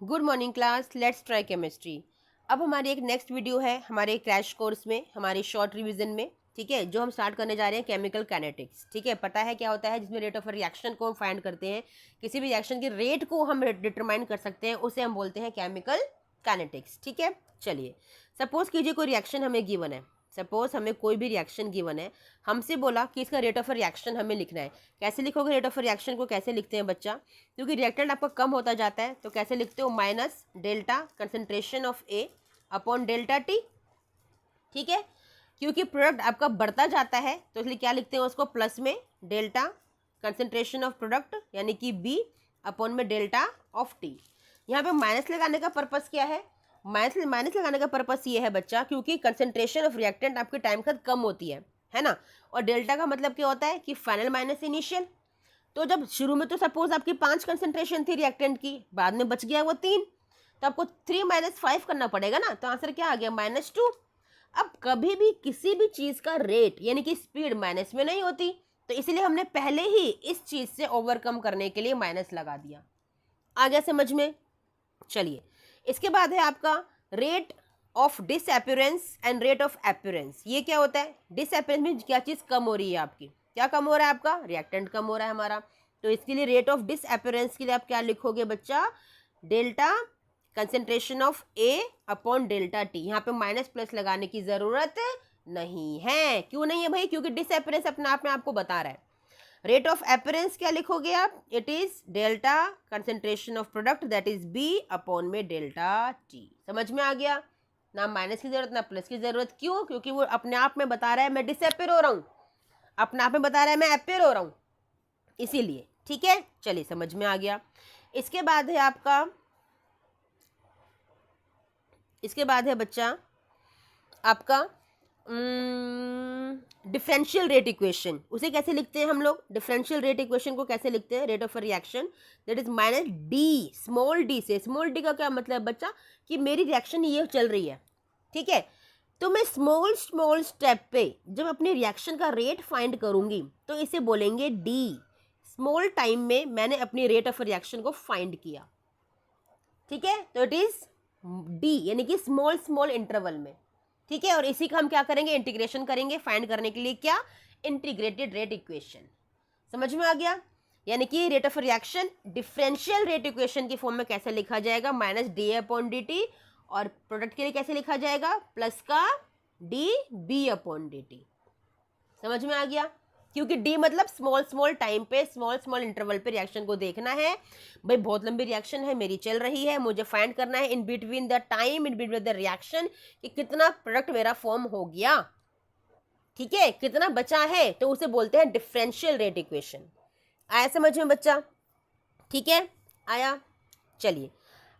Good morning class, let's try chemistry. अब हमारी एक नेक्स्ट वीडियो है हमारे क्रैश कोर्स में, हमारे शॉर्ट रिवीजन में। ठीक है, जो हम स्टार्ट करने जा रहे हैं केमिकल काइनेटिक्स। ठीक है, पता है क्या होता है, जिसमें रेट ऑफ रिएक्शन को हम फाइंड करते हैं, किसी भी रिएक्शन के रेट को हम डिटरमाइन कर सकते हैं, उसे हम बोलते हैं केमिकल काइनेटिक्स। ठीक है, चलिए सपोज कीजिए कोई रिएक्शन हमें गिवन है। सपोज हमें कोई भी रिएक्शन गिवन है, हमसे बोला कि इसका रेट ऑफ रिएक्शन हमें लिखना है। कैसे लिखोगे रेट ऑफ रिएक्शन को, कैसे लिखते हैं बच्चा, क्योंकि रिएक्टेंट आपका कम होता जाता है तो कैसे लिखते हो, minus delta concentration of A upon delta T. ठीक है, क्योंकि प्रोडक्ट आपका बढ़ता जाता है तो इसलिए क्या लिखते हैं उसको, प्लस में डेल्टा कंसंट्रेशन ऑफ प्रोडक्ट यानी कि बी अपॉन में डेल्टा ऑफ टी। यहाँ पे माइनस लगाने का पर्पस क्या है, माइनस लगाने का पर्पस ये है बच्चा, क्योंकि कंसंट्रेशन ऑफ रिएक्टेंट आपके टाइम के साथ कम होती है ना। और डेल्टा का मतलब क्या होता है कि फाइनल माइनस इनिशियल। तो जब शुरू में तो सपोज आपकी 5 कंसंट्रेशन थी रिएक्टेंट की, बाद में बच गया वो 3, तो आपको 3 - 5 करना पड़ेगा ना, तो आंसर क्या आ गया, -2। अब कभी भी किसी भी चीज़ का रेट यानी कि स्पीड माइनस में नहीं होती, तो इसलिए हमने पहले ही इस चीज़ से ओवरकम करने के लिए माइनस लगा दिया। आ गया समझ में। चलिए, इसके बाद है आपका rate of disappearance and rate of appearance. ये क्या होता है, डिसअपियरेंस में क्या चीज़ कम हो रही है आपकी, क्या कम हो रहा है आपका, रिएक्टेंट कम हो रहा है हमारा। तो इसके लिए रेट ऑफ डिसअपियरेंस के लिए आप क्या लिखोगे बच्चा, delta concentration of A upon delta T. यहाँ पे माइनस प्लस लगाने की जरूरत नहीं है। क्यों नहीं है भाई, क्योंकि डिसअपियरेंस अपने आप में आपको बता रहा है। रेट ऑफ अपीयरेंस क्या लिखोगे आप, it is delta concentration of product that is B upon में डेल्टा टी। समझ में आ गया ना, माइनस की जरूरत ना प्लस की जरूरत। क्यों, क्योंकि वो अपने आप में बता रहा है मैं डिसअपियर हो रहा हूँ, अपने आप में बता रहा है मैं अपियर हो रहा हूँ, इसीलिए। ठीक है, चलिए समझ में आ गया। इसके बाद है आपका, इसके बाद है बच्चा आपका डिफरेंशियल रेट इक्वेशन। उसे कैसे लिखते हैं हम लोग, डिफरेंशियल रेट इक्वेशन को कैसे लिखते हैं, rate of a reaction that is minus D, small D से। स्मॉल डी का क्या मतलब बच्चा, कि मेरी रिएक्शन ये चल रही है, ठीक है, तो मैं स्मॉल स्मॉल स्टेप पे जब अपनी रिएक्शन का रेट फाइंड करूंगी तो इसे बोलेंगे डी। स्मॉल टाइम में मैंने अपनी रेट ऑफ रिएक्शन को फाइंड किया, ठीक है, तो इट इज डी यानी कि स्मॉल स्मॉल इंटरवल में। ठीक है, और इसी का हम क्या करेंगे, इंटीग्रेशन करेंगे फाइंड करने के लिए, क्या, इंटीग्रेटेड रेट इक्वेशन। समझ में आ गया, यानी कि rate of reaction differential rate equation की फॉर्म में कैसे लिखा जाएगा, minus D upon D T, और प्रोडक्ट के लिए कैसे लिखा जाएगा, प्लस का D B upon D T. समझ में आ गया, क्योंकि डी मतलब स्मॉल स्मॉल टाइम पे, स्मॉल स्मॉल इंटरवल पे रिएक्शन को देखना है। भाई बहुत लंबी रिएक्शन है मेरी चल रही है, मुझे फाइंड करना है in between the time, in between the reaction, कि कितना प्रोडक्ट मेरा फॉर्म हो गया, ठीक है, कितना बचा है, तो उसे बोलते हैं डिफरेंशियल रेट इक्वेशन। आया समझ में बच्चा, ठीक है, आया। चलिए,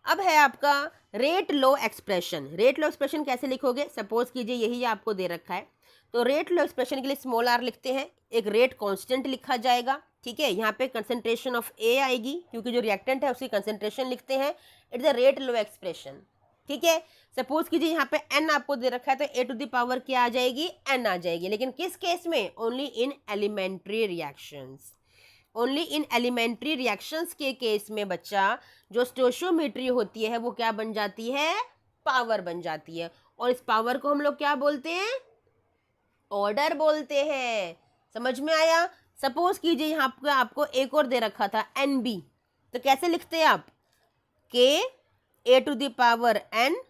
अब है आपका रेट लो एक्सप्रेशन। रेट लो एक्सप्रेशन कैसे लिखोगे, सपोज कीजिए यही आपको दे रखा है, तो रेट लो एक्सप्रेशन के लिए स्मॉल आर लिखते हैं, एक रेट कांस्टेंट लिखा जाएगा। ठीक है, यहाँ पे कंसंट्रेशन ऑफ ए आएगी, क्योंकि जो रिएक्टेंट है उसकी कंसंट्रेशन लिखते हैं, it's a rate low expression. ठीक है, सपोज कीजिए यहाँ पे एन आपको दे रखा है, तो ए टू द पावर क्या आ जाएगी, एन आ जाएगी। लेकिन किस केस में, only in elementary reactions. Only in elementary reactions के केस में बच्चा जो स्टोइशियोमेट्री होती है वो क्या बन जाती है, पावर बन जाती है, और इस पावर को हम लोग क्या बोलते हैं, ऑर्डर बोलते हैं। समझ में आया। सपोज कीजिए यहाँ पे आपको एक और दे रखा था एन बी, तो कैसे लिखते हैं आप, K A to the power N,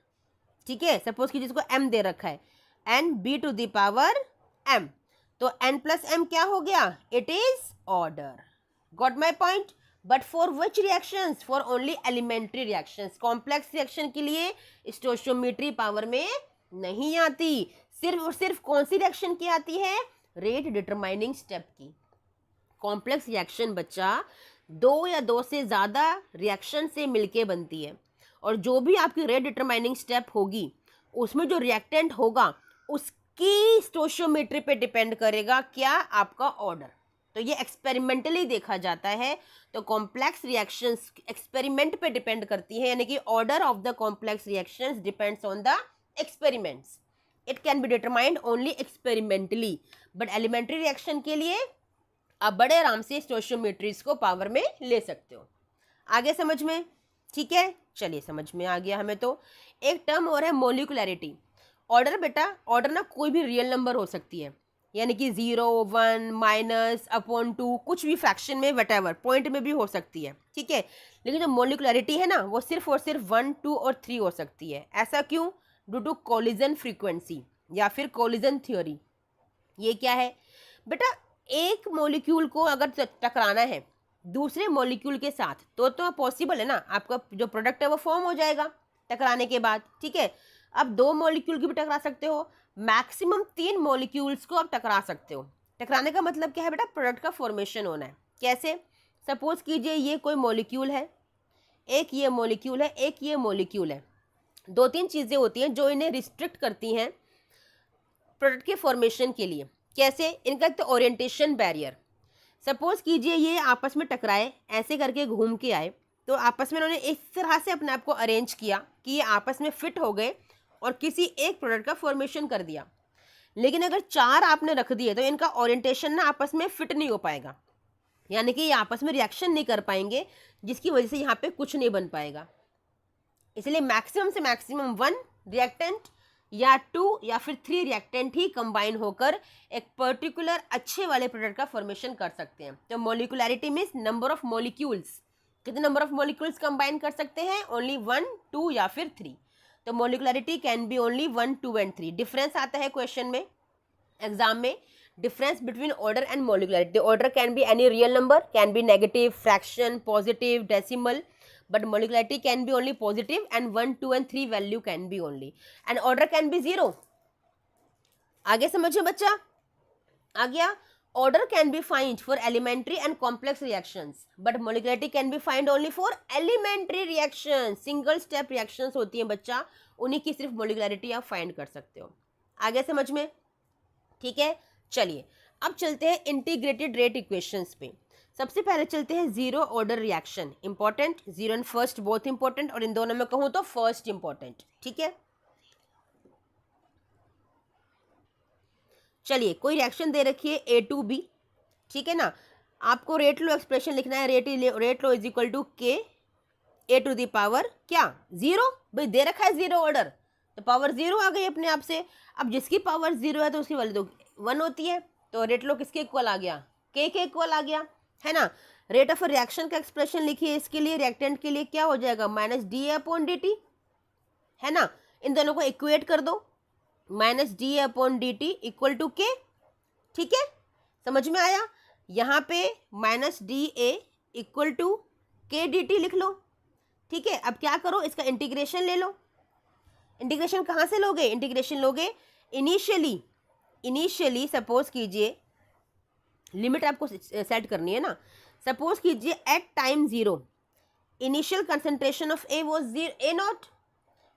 ठीक है, सपोज कीजिए इसको एम दे रखा है, N B to the power M, तो एन प्लस एम क्या हो गया, it is order. Got my point. But for which reactions, for only elementary reactions. Complex reaction के लिए स्टोइशियोमेट्री पावर में नहीं आती, सिर्फ और सिर्फ कौन सी रिएक्शन की आती है, रेट डिटरमाइनिंग स्टेप की। कॉम्प्लेक्स रिएक्शन बच्चा 2 या 2 से ज़्यादा रिएक्शन से मिलके बनती है, और जो भी आपकी रेट डिटरमाइनिंग स्टेप होगी उसमें जो रिएक्टेंट होगा उसकी स्टोइशियोमेट्री पे डिपेंड करेगा क्या, आपका ऑर्डर। तो ये एक्सपेरिमेंटली देखा जाता है, तो कॉम्प्लेक्स रिएक्शंस एक्सपेरिमेंट पे डिपेंड करती है, यानी कि order of the complex reactions depends on the experiments. It can be determined only experimentally, but elementary reaction के लिए आप बड़े आराम से स्टोइशियोमेट्रीज को पावर में ले सकते हो। आगे समझ में, ठीक है, चलिए समझ में आ गया हमें। तो एक टर्म और है मोलिकुलैरिटी। ऑर्डर बेटा, ऑर्डर ना कोई भी रियल नंबर हो सकती है, यानी कि 0, 1, माइनस, अपॉन 2, कुछ भी फ्रैक्शन में, वटेवर पॉइंट में भी हो सकती है, ठीक है। लेकिन जो मोलिकुलैरिटी है ना, वो सिर्फ और सिर्फ 1, 2 और 3 हो सकती है। ऐसा क्यों? ड्यू टू कोलिजन फ्रीक्वेंसी या फिर कोलिजन थ्योरी। ये क्या है बेटा? एक मॉलिक्यूल को अगर टकराना है दूसरे मॉलिक्यूल के साथ तो पॉसिबल है ना, आपका जो प्रोडक्ट है वो फॉर्म हो जाएगा टकराने के बाद, ठीक है। अब 2 मॉलिक्यूल की भी टकरा सकते हो, मैक्सिमम 3 मॉलिक्यूल्स को आप टकरा सकते हो। टकराने का मतलब क्या है बेटा? प्रोडक्ट का फॉर्मेशन होना है। कैसे? सपोज कीजिए ये कोई मॉलिक्यूल है, एक ये मॉलिक्यूल है, एक ये मॉलिक्यूल है। 2-3 चीज़ें होती हैं जो इन्हें रिस्ट्रिक्ट करती हैं प्रोडक्ट के फॉर्मेशन के लिए। कैसे? इनका एक तो ओरिएंटेशन बैरियर। सपोज कीजिए ये आपस में टकराए, ऐसे करके घूम के आए, तो आपस में इन्होंने इस तरह से अपने आप को अरेंज किया कि ये आपस में फिट हो गए और किसी एक प्रोडक्ट का फॉर्मेशन कर दिया। लेकिन अगर 4 आपने रख दिए तो इनका ओरिएंटेशन ना आपस में फिट नहीं हो पाएगा, यानी कि ये आपस में रिएक्शन नहीं कर पाएंगे, जिसकी वजह से यहाँ पे कुछ नहीं बन पाएगा। इसलिए मैक्सिमम से मैक्सिमम 1 रिएक्टेंट या 2 या फिर 3 रिएक्टेंट ही कंबाइन होकर एक पर्टिकुलर अच्छे वाले प्रोडक्ट का फॉर्मेशन कर सकते हैं। तो मोलिकुलैरिटी मीन्स नंबर ऑफ मॉलिक्यूल्स। कितने नंबर ऑफ मॉलिक्यूल्स कंबाइन कर सकते हैं? ओनली 1, 2 या फिर 3। तो molecularity can be only 1, 2 and 3। Difference आता है क्वेश्चन में, एग्जाम में, difference between order and molecularity. Order can be any real number, can be negative, fraction, positive, decimal, but molecularity can be only positive and 1, 2 and 3 value can be only, and order can be 0। आगे समझो बच्चा, आ गया। order can be find for elementary and complex reactions but molecularity can be find only for elementary reactions। single step reactions होती हैं बच्चा, उन्हीं की सिर्फ molecularity आप find कर सकते हो। आगे समझ में, ठीक है। चलिए अब चलते हैं इंटीग्रेटेड रेट इक्वेशंस पे। सबसे पहले चलते हैं zero order reaction. Important, zero and first both important, और इन दोनों में कहूं तो फर्स्ट इंपॉर्टेंट, ठीक है। चलिए कोई रिएक्शन दे रखी है A2B, ठीक है ना। आपको रेट लो एक्सप्रेशन लिखना है। Rate law is equal to K A to the power क्या? 0। भाई दे रखा है 0 ऑर्डर, तो पावर 0 आ गई अपने आप से। अब जिसकी पावर 0 है तो उसकी वैल्यू तो 1 होती है, तो रेट लो किसके इक्वल आ गया? K के इक्वल आ गया, है ना। रेट ऑफ रिएक्शन का एक्सप्रेशन लिखिए इसके लिए, रिएक्टेंट के लिए क्या हो जाएगा? -dA/dt, है ना। इन दोनों को इक्वेट कर दो, -dA/dt इक्वल टू K, ठीक है। समझ में आया? यहाँ पे -dA इक्वल टू KDT लिख लो, ठीक है। अब क्या करो, इसका इंटीग्रेशन ले लो। इंटीग्रेशन कहाँ से लोगे? इंटीग्रेशन लोगे इनिशियली सपोज कीजिए, लिमिट आपको सेट करनी है ना। सपोज कीजिए at time 0 initial concentration of A was A0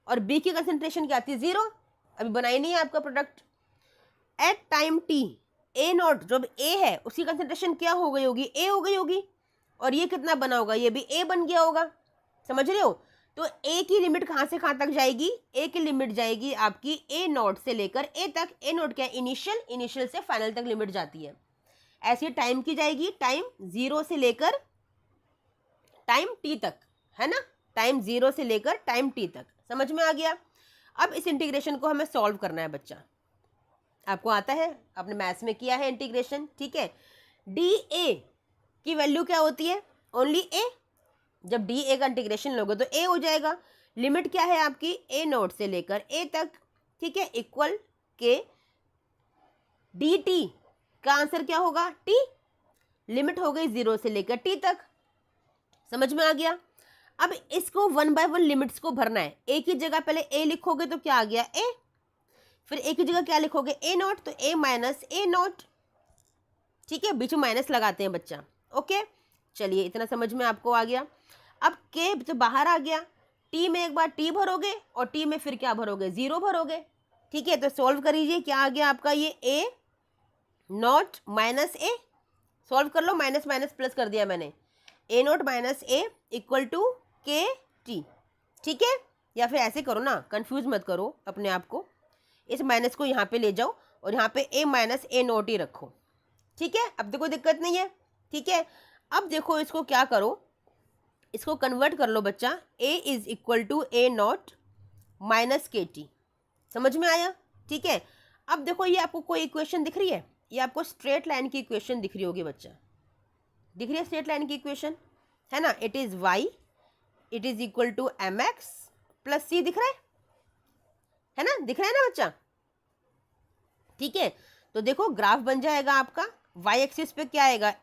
और B की कंसंट्रेशन क्या थी? 0। अभी बनाई नहीं है आपका product. At time T A0 जो A है उसकी कंसंट्रेशन क्या हो गई होगी? A हो गई होगी, और ये कितना बना होगा? ये भी A बन गया होगा, समझ रहे हो। तो A की लिमिट कहाँ से कहाँ तक जाएगी? A की लिमिट जाएगी आपकी A0 से लेकर A तक। A0 क्या? इनिशियल से फाइनल तक लिमिट जाती है। ऐसी टाइम की जाएगी, टाइम 0 से लेकर टाइम T तक, है ना। टाइम 0 से लेकर टाइम T तक, समझ में आ गया। अब इस इंटीग्रेशन को हमें सॉल्व करना है बच्चा। आपको आता है, आपने मैथ्स में किया है इंटीग्रेशन, ठीक है। dA की वैल्यू क्या होती है? Only A। जब dA का इंटीग्रेशन लोगे तो A हो जाएगा। लिमिट क्या है आपकी? A0 से लेकर A तक, ठीक है, इक्वल K dt का आंसर क्या होगा? T। लिमिट हो गई 0 से लेकर T तक, समझ में आ गया। अब इसको 1 by 1 लिमिट्स को भरना है। A की जगह पहले A लिखोगे तो क्या आ गया? A। फिर A की जगह क्या लिखोगे? A0, तो A माइनस A0, ठीक है। बीच में माइनस लगाते हैं बच्चा, ओके। चलिए इतना समझ में आपको आ गया। अब K तो बाहर आ गया, T में एक बार T भरोगे और T में फिर क्या भरोगे? 0 भरोगे, ठीक है। तो सॉल्व करिए, क्या आ गया आपका? ये A0 माइनस A, सॉल्व कर लो, माइनस माइनस प्लस कर दिया मैंने। A0 minus A equal to KT, ठीक है। या फिर ऐसे करो ना, कंफ्यूज मत करो अपने आप को, इस माइनस को यहाँ पे ले जाओ और यहाँ पे A माइनस A0 ही रखो, ठीक है। अब देखो दिक्कत नहीं है, ठीक है। अब देखो इसको क्या करो, इसको कन्वर्ट कर लो बच्चा, a is equal to A not minus के टी। समझ में आया? ठीक है। अब देखो ये आपको कोई इक्वेशन दिख रही है, ये आपको स्ट्रेट लाइन की इक्वेशन दिख रही होगी बच्चा, दिख रही है स्ट्रेट लाइन की इक्वेशन, है ना? It is y it is equal to m x plus c, दिख रहा है ना? दिख रहा है ना बच्चा? ठीक है, तो देखो ग्राफ बन जाएगा आपका, y एक्सिस पे क्या आएगा,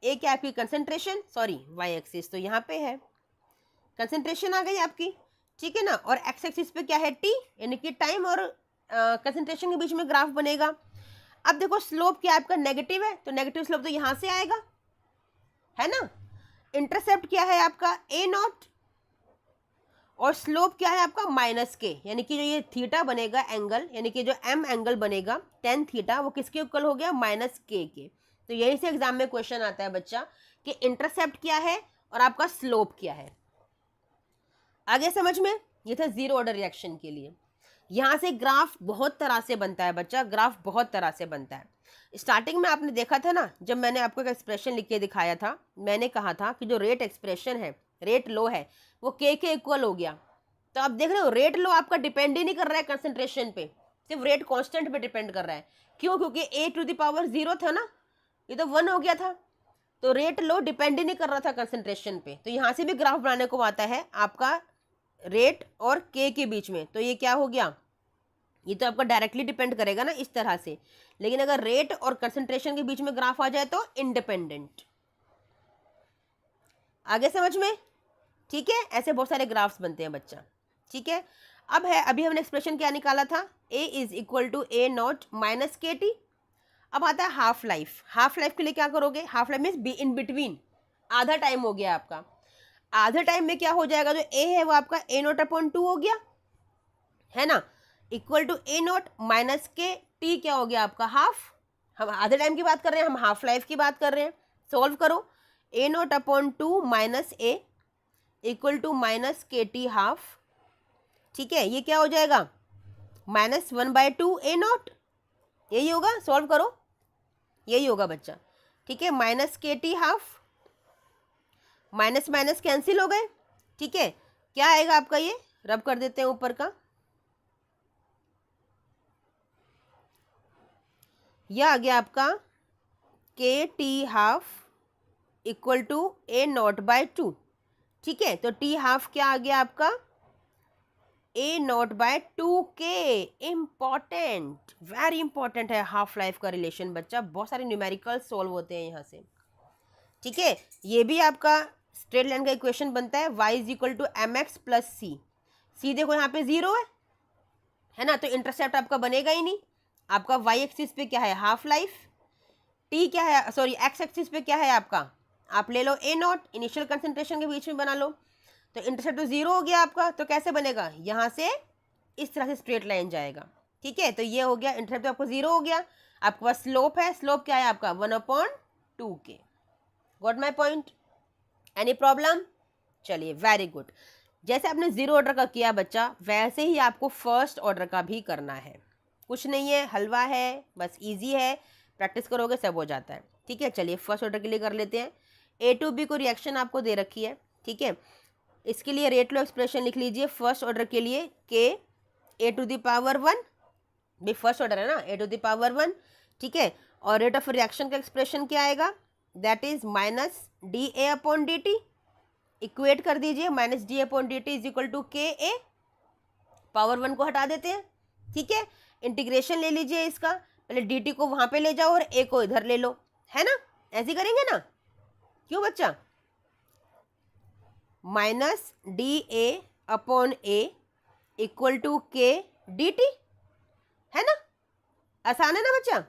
ए क्या आपकी कंसंट्रेशन, सॉरी y एक्सिस तो यहाँ पे है, कंसंट्रेशन आ गई आपकी, ठीक है ना? और x एक्सिस पे क्या है, t, यानी कि टाइम और कंसंट्रेशन के बीच में ग्राफ बनेगा। अब देखो स्लोप क्या आपका नेगेटिव है, तो नेगेटिव स्लोप तो यहाँ से आएगा, है ना? इंटरसेप्ट क्या है आपका, ए नॉट, और स्लोप क्या है आपका माइनस के, यानी कि जो ये थीटा बनेगा एंगल, यानी कि जो एम एंगल बनेगा टेन थीटा, वो किसके इक्वल हो गया, माइनस के। तो यही से एग्जाम में क्वेश्चन आता है बच्चा कि इंटरसेप्ट क्या है और आपका स्लोप क्या है। आगे समझ में? ये था जीरो ऑर्डर रिएक्शन के लिए। यहाँ से ग्राफ बहुत तरह से बनता है बच्चा, ग्राफ बहुत तरह से बनता है। स्टार्टिंग में आपने देखा था ना, जब मैंने आपको एक एक्सप्रेशन लिख के दिखाया था, मैंने कहा था कि जो रेट एक्सप्रेशन है, रेट लो है, वो के इक्वल हो गया। तो आप देख रहे हो रेट लो आपका डिपेंड ही नहीं कर रहा है कंसंट्रेशन पे, सिर्फ रेट कांस्टेंट पे डिपेंड कर रहा है। क्यों? क्योंकि ए टू द पावर 0 था ना, ये तो 1 हो गया था, तो रेट लो डिपेंड ही नहीं कर रहा था कंसंट्रेशन पे। तो यहाँ से भी ग्राफ बनाने को आता है आपका रेट और के बीच में, तो ये क्या हो गया, ये तो आपका डायरेक्टली डिपेंड करेगा ना इस तरह से, लेकिन अगर रेट और कंसंट्रेशन के बीच में ग्राफ आ जाए तो इंडिपेंडेंट। आगे समझ में? ठीक है, ऐसे बहुत सारे ग्राफ्स बनते हैं बच्चा। ठीक है, अब है, अभी हमने एक्सप्रेशन क्या निकाला था, a is equal to A not minus के टी। अब आता है हाफ लाइफ। हाफ लाइफ के लिए क्या करोगे, half life means be in between, आधा टाइम हो गया आपका। आधे टाइम में क्या हो जाएगा, जो ए है वो आपका ए नॉट अपॉन 2 हो गया, है ना, equal to A not minus के टी, क्या हो गया आपका हाफ। हम आधे टाइम की बात कर रहे हैं, हम हाफ लाइफ की बात कर रहे हैं। सॉल्व करो, a not upon 2 minus a equal to minus के टी हाफ। ठीक है, ये क्या हो जाएगा, -1/2 ए नॉट, यही होगा। सॉल्व करो, यही होगा बच्चा। ठीक है, माइनस के T half, minus minus cancel हो गए। ठीक है, क्या आएगा आपका, ये रब कर देते हैं ऊपर का, यह आ गया आपका K T half equal to A not by 2। ठीक है, तो टी हाफ क्या आ गया आपका, ए नॉट बाय 2 के। इम्पॉर्टेंट, वेरी इंपॉर्टेंट है हाफ लाइफ का रिलेशन बच्चा, बहुत सारे न्यूमेरिकल सॉल्व होते हैं यहाँ से। ठीक है, ये भी आपका स्ट्रेट लाइन का इक्वेशन बनता है, y is equal to m x plus c. C देखो यहाँ पे 0 है ना, तो इंटरसेप्ट आपका बनेगा ही नहीं। आपका y एक्सिस पे क्या है, हाफ लाइफ, t क्या है, सॉरी x एक्सिस पे क्या है आपका, आप ले लो ए नॉट, इनिशियल कंसंट्रेशन के बीच में बना लो, तो इंटरसेप्ट तो 0 हो गया आपका, तो कैसे बनेगा, यहाँ से इस तरह से स्ट्रेट लाइन जाएगा। ठीक है, तो ये हो गया, इंटरसेप्ट तो आपको 0 हो गया। आपके पास स्लोप है, स्लोप क्या है आपका 1/2 के। Got my point? Any problem? चलिए, वेरी गुड। जैसे आपने जीरो ऑर्डर का किया बच्चा, वैसे ही आपको फर्स्ट ऑर्डर का भी करना है। कुछ नहीं है, हलवा है, बस इजी है, प्रैक्टिस करोगे सब हो जाता है। ठीक है, चलिए फर्स्ट ऑर्डर के लिए कर लेते हैं। ए टू बी को रिएक्शन आपको दे रखी है। ठीक है, इसके लिए रेट लो एक्सप्रेशन लिख लीजिए फर्स्ट ऑर्डर के लिए, के ए टू द पावर 1, भी फर्स्ट ऑर्डर है ना, ए टू द पावर 1। ठीक है, और रेट ऑफ रिएक्शन का एक्सप्रेशन क्या आएगा, that is minus D A upon D T. Equate कर दीजिए, minus D upon D T is equal to K A, power 1 को हटा देते हैं। ठीक है, इंटीग्रेशन ले लीजिए इसका, पहले डी टी को वहाँ पे ले जाओ और ए को इधर ले लो, है ना, ऐसे करेंगे ना, क्यों बच्चा, minus D A upon A equal to K D T, है ना, आसान है ना बच्चा।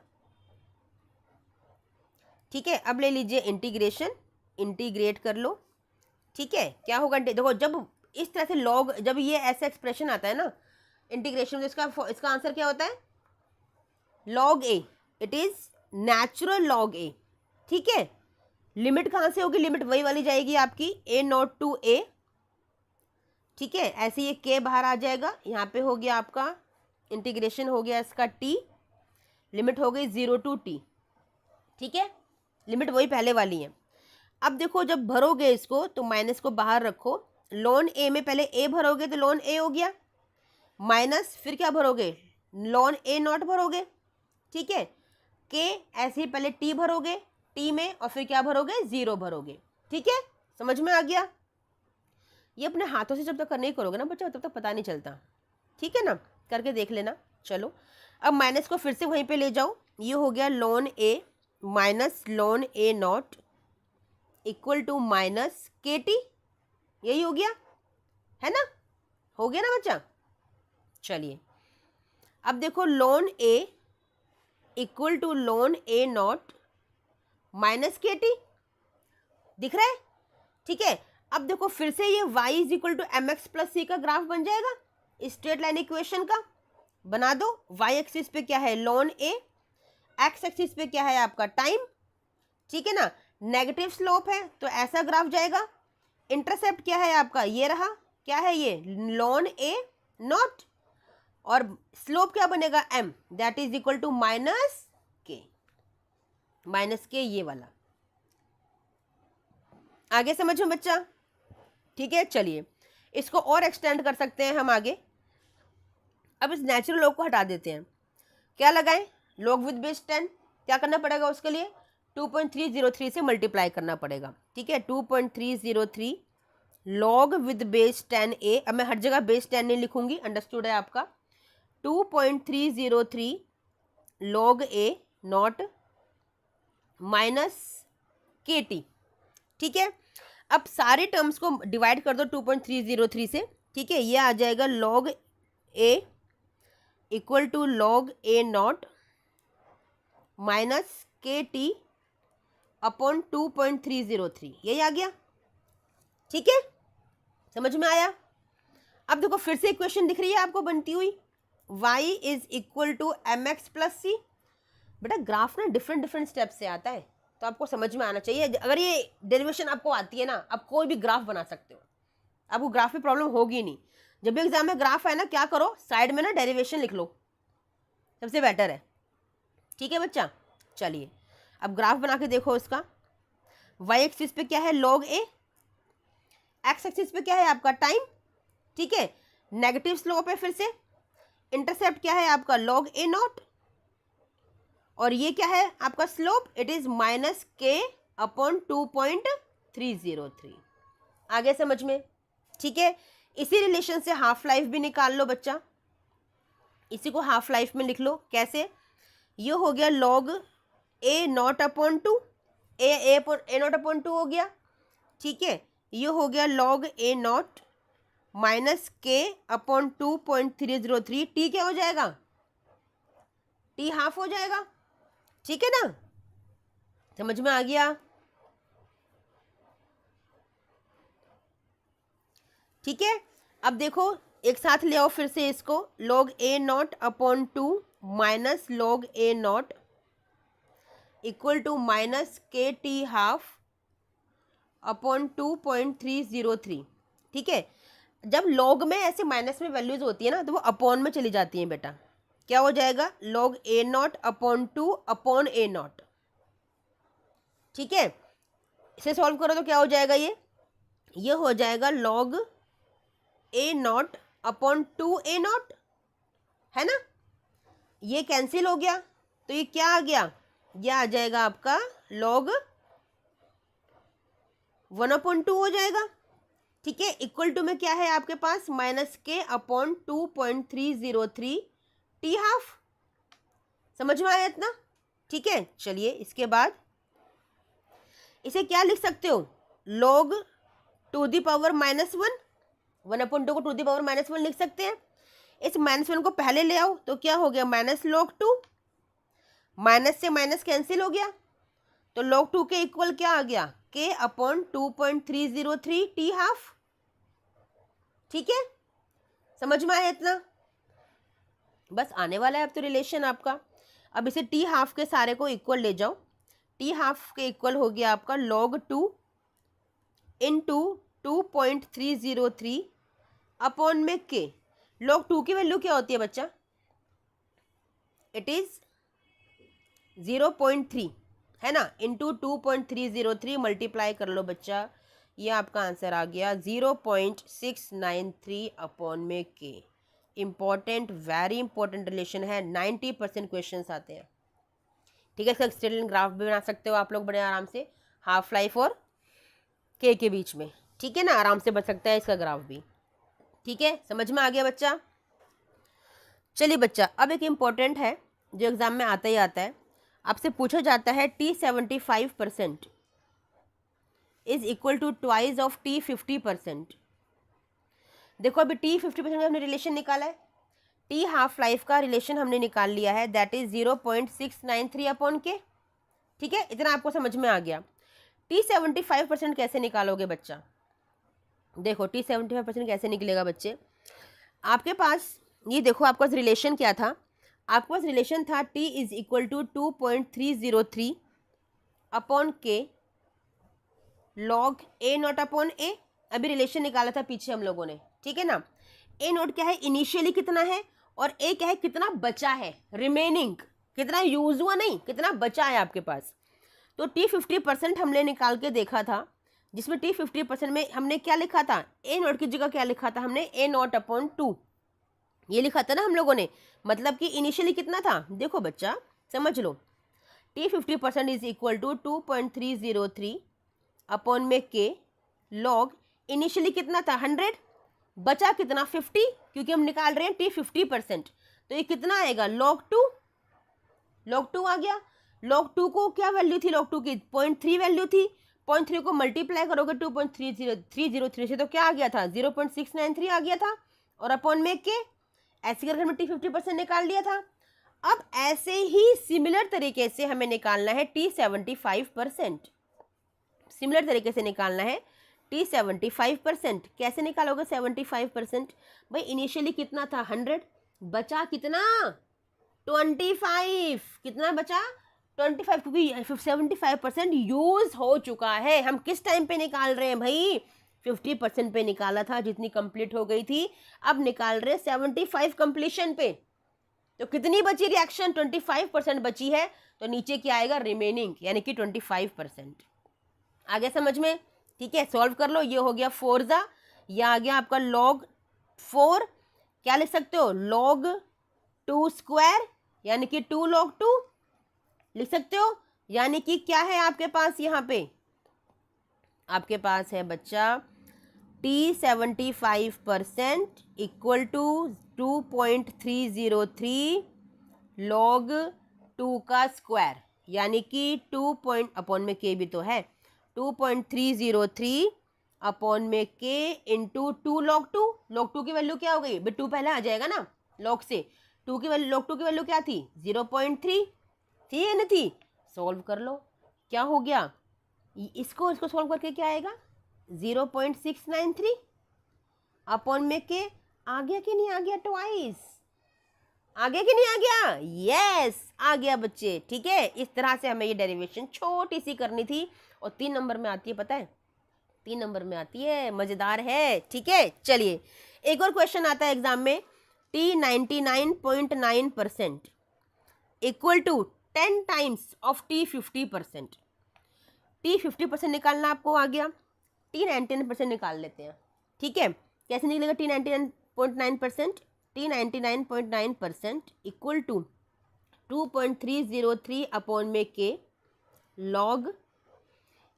ठीक है, अब ले लीजिए इंटीग्रेशन, इंटीग्रेट कर लो। ठीक है, क्या होगा, देखो जब इस तरह से लॉग, जब ये ऐसा एक्सप्रेशन आता है ना इंटीग्रेशन में, इसका आंसर क्या होता है, log a, it is natural log a. ठीक है, लिमिट कहाँ से होगी, लिमिट वही वाली जाएगी आपकी ए नॉट टू ए। ठीक है, ऐसे ये के बाहर आ जाएगा, यहाँ पे हो गया आपका इंटीग्रेशन हो गया इसका टी, लिमिट हो गई 0 to t। ठीक है, लिमिट वही पहले वाली है। अब देखो जब भरोगे इसको तो माइनस को बाहर रखो, लॉन ए में पहले ए भरोगे तो लॉन ए हो गया, माइनस फिर क्या भरोगे, लॉन ए नॉट भरोगे, ठीक है, के ऐसे ही पहले टी भरोगे, टी में, और फिर क्या भरोगे, जीरो भरोगे, ठीक है, समझ में आ गया। ये अपने हाथों से जब तक नहीं करोगे ना बच्चा तब तक पता नहीं चलता, ठीक है ना, करके देख लेना। चलो अब माइनस को फिर से वहीं पे ले जाओ, ये हो गया ln A minus ln A not equal to minus के टी, यही हो गया है ना, हो गया ना बच्चा। चलिए अब देखो ln A equal to ln A not minus के टी, दिख रहा है, ठीक है। अब देखो फिर से ये y is equal to m x plus c का ग्राफ बन जाएगा, स्ट्रेट लाइन इक्वेशन का बना दो। y एक्सिस पे क्या है, लॉन ए, x एक्सिस पे क्या है आपका टाइम, ठीक है ना, नेगेटिव स्लोप है तो ऐसा ग्राफ जाएगा। इंटरसेप्ट क्या है आपका, ये रहा, क्या है ये, लॉन ए नॉट, और स्लोप क्या बनेगा m, that is equal to minus K, ये वाला। आगे समझो बच्चा, ठीक है। चलिए इसको और एक्सटेंड कर सकते हैं हम आगे। अब इस नेचुरल लॉग को हटा देते हैं, क्या लगाएं, लॉग विद बेस 10, क्या करना पड़ेगा उसके लिए, 2.303 से मल्टीप्लाई करना पड़ेगा, ठीक है, 2.303 लॉग विद बेस 10a। अब मैं हर जगह बेस 10 नहीं लिखूंगी, अंडरस्टूड है आपका। 2.303 लॉग ए नॉट माइनस के टी, ठीक है। अब सारे टर्म्स को डिवाइड कर दो 2.303 से, ठीक है, ये आ जाएगा log A equal to log A not minus के टी अपॉन 2.303, यही आ गया, ठीक है, समझ में आया। अब देखो फिर से इक्वेशन दिख रही है आपको बनती हुई, y is equal to m x plus c. बेटा ग्राफ ना डिफरेंट स्टेप से आता है तो आपको समझ में आना चाहिए। अगर ये डेरिवेशन आपको आती है ना, आप कोई भी ग्राफ बना सकते हो, आपको ग्राफ में प्रॉब्लम होगी नहीं। जब भी एग्जाम में ग्राफ है ना, क्या करो, साइड में ना डेरिवेशन लिख लो, सबसे बेटर है, ठीक है बच्चा। चलिए अब ग्राफ बना के देखो इसका, y एक्सिस पे क्या है, लॉग ए, x एक्सिस पे क्या है आपका टाइम, ठीक है, नेगेटिव स्लोप है, फिर से इंटरसेप्ट क्या है आपका, लॉग ए नॉट, और ये क्या है आपका स्लोप, इट इज माइनस के अपॉन 2.303। आगे समझ में, ठीक है। इसी रिलेशन से हाफ लाइफ भी निकाल लो बच्चा, इसी को हाफ लाइफ में लिख लो, कैसे, ये हो गया log A not upon 2, A not upon 2 हो गया, ठीक है, ये हो गया लॉग ए नॉट माइनस के अपॉन 2.303, टी क्या हो जाएगा, टी हाफ हो जाएगा, ठीक है ना, समझ में आ गया, ठीक है। अब देखो एक साथ ले आओ फिर से इसको, log a not upon 2 minus log a not equal to minus के टी हाफ अपॉन 2.303, ठीक है। जब log में ऐसे माइनस में वैल्यूज होती है ना तो वो अपॉन में चली जाती हैं बेटा, क्या हो जाएगा, log a not upon 2 upon a not, ठीक है। इसे सॉल्व करो तो क्या हो जाएगा, ये हो जाएगा log a not upon 2a not, है ना, ये कैंसिल हो गया तो ये क्या आ गया, ये आ जाएगा आपका log 1/2 हो जाएगा, ठीक है। इक्वल टू में क्या है आपके पास, माइनस के अपॉन 2.303 टी हाफ, समझ में आया इतना, ठीक है। चलिए इसके बाद इसे क्या लिख सकते हो, log टू दी पावर -1, 1/2 को टू दी पावर -1 लिख सकते हैं। इस -1 को पहले ले आओ तो क्या हो गया, माइनस log 2, माइनस से माइनस कैंसिल हो गया तो log 2 के इक्वल क्या आ गया, k अपॉन 2.303 टी हाफ, ठीक है, समझ में आया इतना, बस आने वाला है अब तो रिलेशन आपका। अब इसे टी हाफ के सारे को इक्वल ले जाओ, टी हाफ के इक्वल हो गया आपका log 2 इंटू 2.303 अपॉन में के। log 2 की वैल्यू क्या होती है बच्चा, इट इज 0.3, है ना, इंटू 2.303 मल्टीप्लाई कर लो बच्चा, ये आपका आंसर आ गया 0.693 अपॉन में के। इम्पॉर्टेंट, वेरी इंपॉर्टेंट रिलेशन है, 90% क्वेश्चन आते हैं। ठीक है, इसका स्टेटमेंट ग्राफ भी बना सकते हो आप लोग बड़े आराम से, हाफ लाइफ और के बीच में। ठीक है ना, आराम से बन सकता है इसका ग्राफ भी। ठीक है, समझ में आ गया बच्चा। चलिए बच्चा, अब एक इम्पॉर्टेंट है जो एग्जाम में आता ही आता है, आपसे पूछा जाता है T75% is equal to twice of T50%। देखो अभी T50% का हमने रिलेशन निकाला है, टी हाफ लाइफ का रिलेशन हमने निकाल लिया है, दैट इज 0.693 अपॉन के। ठीक है, इतना आपको समझ में आ गया। T75% कैसे निकालोगे बच्चा? देखो T75% कैसे निकलेगा बच्चे, आपके पास ये देखो, आपके पास रिलेशन क्या था, आपके पास रिलेशन था T is equal to 2.303 upon K log A not upon A. अभी रिलेशन निकाला था पीछे हम लोगों ने, ठीक है ना। ए नॉट क्या है, इनिशियली कितना है, और ए क्या है, कितना बचा है, रिमेनिंग, कितना यूज हुआ नहीं, कितना बचा है आपके पास। तो T50% हमने निकाल के देखा था, जिसमें T50% में हमने क्या लिखा था, ए नॉट की जगह क्या लिखा था हमने, ए नॉट अपॉन 2, ये लिखा था ना हम लोगों ने। मतलब कि इनिशियली कितना था, देखो बच्चा समझ लो, T50% is equal to 2.303 upon में के लॉग, इनिशियली कितना था 100, बचा कितना 50, क्योंकि हम निकाल रहे हैं T50%, तो ये कितना आएगा लॉग 2, लॉग 2 आ गया। लॉग 2 को क्या वैल्यू थी, लॉग 2 की 0.3 वैल्यू थी, 0.3 को मल्टीप्लाई करोगे 2.303 से तो क्या आ गया था 0.693 आ गया था, और अपॉन में के, ऐसे करके हमने T50% निकाल लिया था। अब ऐसे ही सिमिलर तरीके से हमें निकालना है T75%, सिमिलर तरीके से निकालना है T75%। कैसे निकालोगे 75%? भाई इनिशियली कितना था 100, बचा कितना 25, कितना बचा 25, क्योंकि 75% यूज हो चुका है। हम किस टाइम पे निकाल रहे हैं भाई, 50% पे निकाला था, जितनी कंप्लीट हो गई थी, अब निकाल रहे 75 कंप्लीशन पे। तो कितनी बची रिएक्शन, 25% बची है, तो नीचे क्या आएगा रिमेनिंग, यानी कि 25%। आगे समझ में? ठीक है, सॉल्व कर लो। ये हो गया 4 यह आ गया आपका log 4, क्या लिख सकते हो log 2 स्क्वायर, यानी कि 2 log 2 लिख सकते हो। यानी कि क्या है आपके पास, यहाँ पे आपके पास है बच्चा T75% इक्वल टू 2.303 log 2 का स्क्वायर, यानी कि 2 अपॉन में के भी तो है, 2.303 अपॉन में के इंटू 2 log 2। log 2 की वैल्यू क्या हो गई, 2 पहले आ जाएगा ना log से, 2 की वैल्यू, log 2 की वैल्यू क्या थी 0.3 थी या नहीं थी, सॉल्व कर लो क्या हो गया, इसको सॉल्व करके क्या आएगा 0.693 अपॉन में के, आ गया कि नहीं आ गया, ट्वाइस आ गया कि नहीं आ गया, यस आ गया बच्चे। ठीक है, इस तरह से हमें ये डेरिवेशन छोटी सी करनी थी, और 3 नंबर में आती है, पता है 3 नंबर में आती है, मजेदार है। ठीक है, चलिए एक और क्वेश्चन आता है एग्जाम में, T99.9% equal to 10 times of T50%। T50% निकालना आपको आ गया, T99% निकाल लेते हैं। ठीक है, कैसे निकलेगा T99.9%, T99.9% equal to 2.303 upon में K log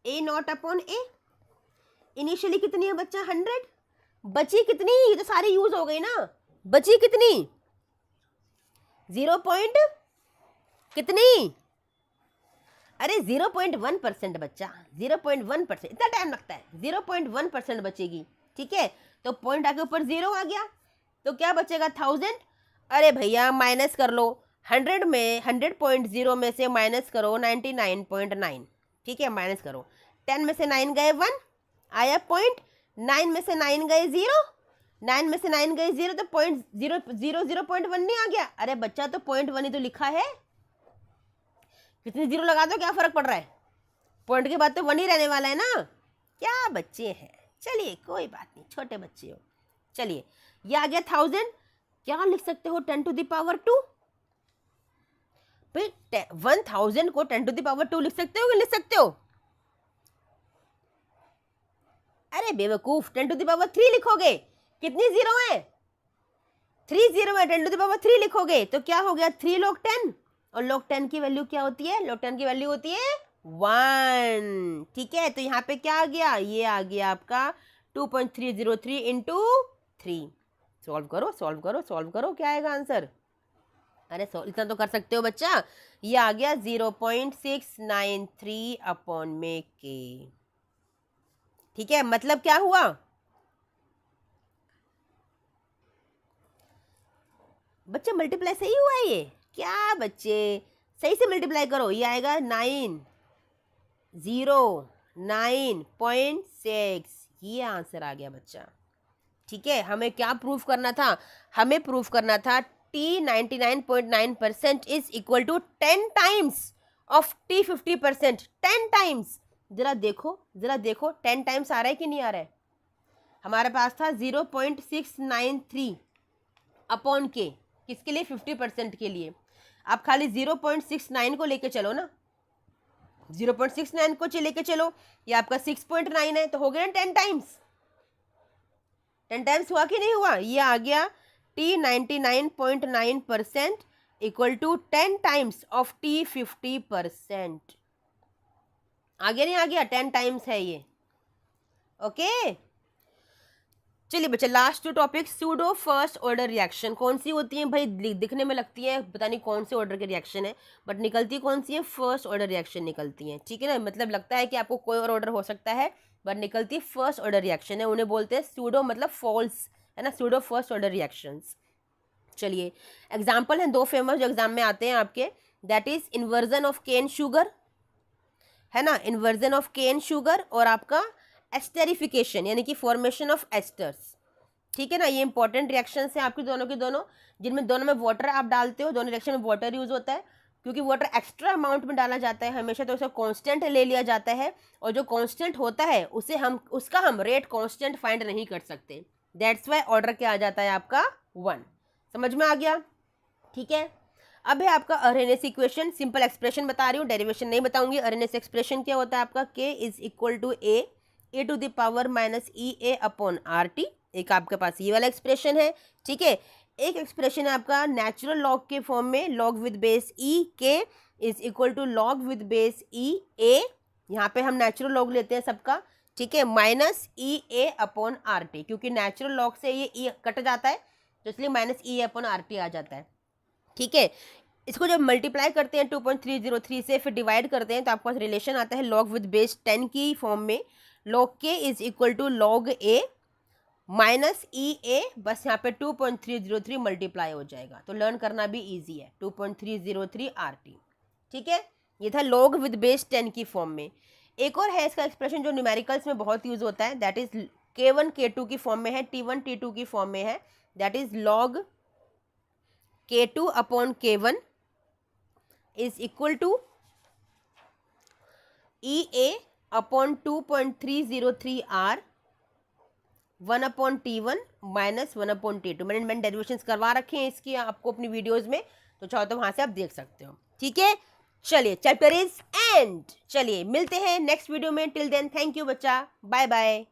A not upon A. Initially कितनी है बच्चा 100, बची कितनी, ये तो सारी यूज हो गई ना, बची कितनी 0 कितनी, अरे 0.1% बच्चा, 0.1%, इतना टाइम लगता है, 0.1% बचेगी। ठीक है, तो पॉइंट आके ऊपर 0 आ गया, तो क्या बचेगा 1000। अरे भैया माइनस कर लो, 100 में 100.0 में से माइनस करो 99.9। ठीक है, माइनस करो, 10 में से 9 गए 1 आया पॉइंट, 9 में से 9 गए 0, 9 में से 9 गए 0, तो 0.1 नहीं आ गया। अरे बच्चा तो 0.1 ही तो लिखा है, कितनी 0 लगा दो क्या फर्क पड़ रहा है, पॉइंट के बाद तो 1 ही रहने वाला है ना, क्या बच्चे हैं। चलिए कोई बात नहीं, छोटे बच्चे हो। चलिए ये आ गया 1000, क्या लिख सकते हो 10 to the power 2, भाई 1000 को 10⁻² लिख सकते हो कि लिख सकते हो? अरे बेवकूफ, 10⁻³ लिखोगे। कितनी जीरो है? 3 जीरो है। 10⁻³ लिखोगे तो क्या हो गया? 3 log 10, और log 10 की वैल्यू क्या होती है? log 10 की वैल्यू होती है 1। ठीक है, तो यहाँ पे क्या आ गया? ये आ गया आपका 2.303 इंटू 3। सॉल्व करो सॉल्व करो सॉल्व करो, क्या आएगा आंसर? अरे इतना तो कर सकते हो बच्चा। ये आ गया 0.693 अपॉन में के। ठीक है, मतलब क्या हुआ? बच्चे मल्टीप्लाई सही हुआ है ये? क्या बच्चे, सही से मल्टीप्लाई करो। ये आएगा 909.6। ये आंसर आ गया बच्चा। ठीक है, हमें क्या प्रूफ करना था? हमें प्रूफ करना था T 99.9% is equal to 10 times of T 50%। 10 times. जरा देखो 10 टाइम्स आ रहा है कि नहीं आ रहा है? हमारे पास था 0.693 अपॉन के, किसके लिए? 50% के लिए। आप खाली 0.69 को लेके चलो ना, 0.69 को लेके चलो, ये आपका 6.9 है, तो हो गया ना 10 टाइम्स। 10 टाइम्स हुआ कि नहीं हुआ? ये आ गया T 99.9% equal to 10 times of T 50%। आ गया नहीं आ गया? 10 टाइम्स है ये। ओके, चलिए बच्चे, last 2 topic. Pseudo first order reaction कौन सी होती है भाई? दिखने में लगती है पता नहीं कौन से ऑर्डर के रिएक्शन है, बट निकलती कौन सी है? फर्स्ट ऑर्डर रिएक्शन निकलती है। ठीक है ना, मतलब लगता है कि आपको कोई और ऑर्डर हो सकता है, बट निकलती फर्स्ट ऑर्डर रिएक्शन है। उन्हें बोलते हैं सूडो, मतलब फॉल्स, है ना, सूडो फर्स्ट ऑर्डर रिएक्शंस। चलिए, एग्जाम्पल हैं 2 फेमस जो एग्जाम में आते हैं आपके, that is inversion of cane sugar, है ना, इन्वर्जन ऑफ केन शुगर, और आपका एस्टेरिफिकेशन यानी कि फॉर्मेशन ऑफ एस्टर्स। ठीक है ना, ये इंपॉर्टेंट रिएक्शंस हैं आपकी दोनों के दोनों, जिनमें दोनों में वाटर आप डालते हो। दोनों रिएक्शन में वाटर यूज होता है, क्योंकि वाटर एक्स्ट्रा अमाउंट में डाला जाता है हमेशा, तो उसे कांस्टेंट ले लिया जाता है, और जो कांस्टेंट होता है उसे उसका हम रेट कांस्टेंट फाइंड नहीं कर सकते। दैट्स वाई ऑर्डर क्या आ जाता है आपका 1। समझ में आ गया? ठीक है, अब है आपका आरएनएस इक्वेशन। सिंपल एक्सप्रेशन बता रही हूँ, डेरिवेशन नहीं बताऊंगी। आरएनएस एक्सप्रेशन क्या होता है आपका? K is equal to A to the power minus EA upon RT। एक आपके पास ये वाला एक्सप्रेशन है। ठीक है, एक एक्सप्रेशन है आपका नेचुरल लॉग के फॉर्म में, log with base E K is equal to log with base E A। यहाँ पे हम नेचुरल लॉग लेते हैं सबका। ठीक है, माइनस EA अपॉन RT, क्योंकि नेचुरल लॉग से ये E कट जाता है, तो इसलिए माइनस EA अपॉन RT आ जाता है। ठीक है, इसको जब मल्टीप्लाई करते हैं 2.303 से, फिर डिवाइड करते हैं, तो आपके पास रिलेशन आता है लॉग विद बेस 10 की फॉर्म में। Log K is equal to log A minus EA, बस यहाँ पे 2.303 मल्टीप्लाई हो जाएगा, तो लर्न करना भी इजी है। 2.303 RT। ठीक है, ये था लॉग विद बेस 10 की फॉर्म में। एक और है इसका एक्सप्रेशन जो न्यूमेरिकल्स में बहुत यूज होता है, दैट इज K1 K2 की फॉर्म में है, T1 T2 की फॉर्म में है, that is log K2 upon K1 is equal to EA upon 2.303 R 1 upon T1 minus 1 upon T2। मैंने डेरिवेशंस करवा रखे हैं इसकी आपको अपनी वीडियोस में, तो चाहो तो वहां से आप देख सकते हो। ठीक है, चलिए, चैप्टर इज एंड। चलिए मिलते हैं नेक्स्ट वीडियो में। टिल देन थैंक यू बच्चा, बाय बाय।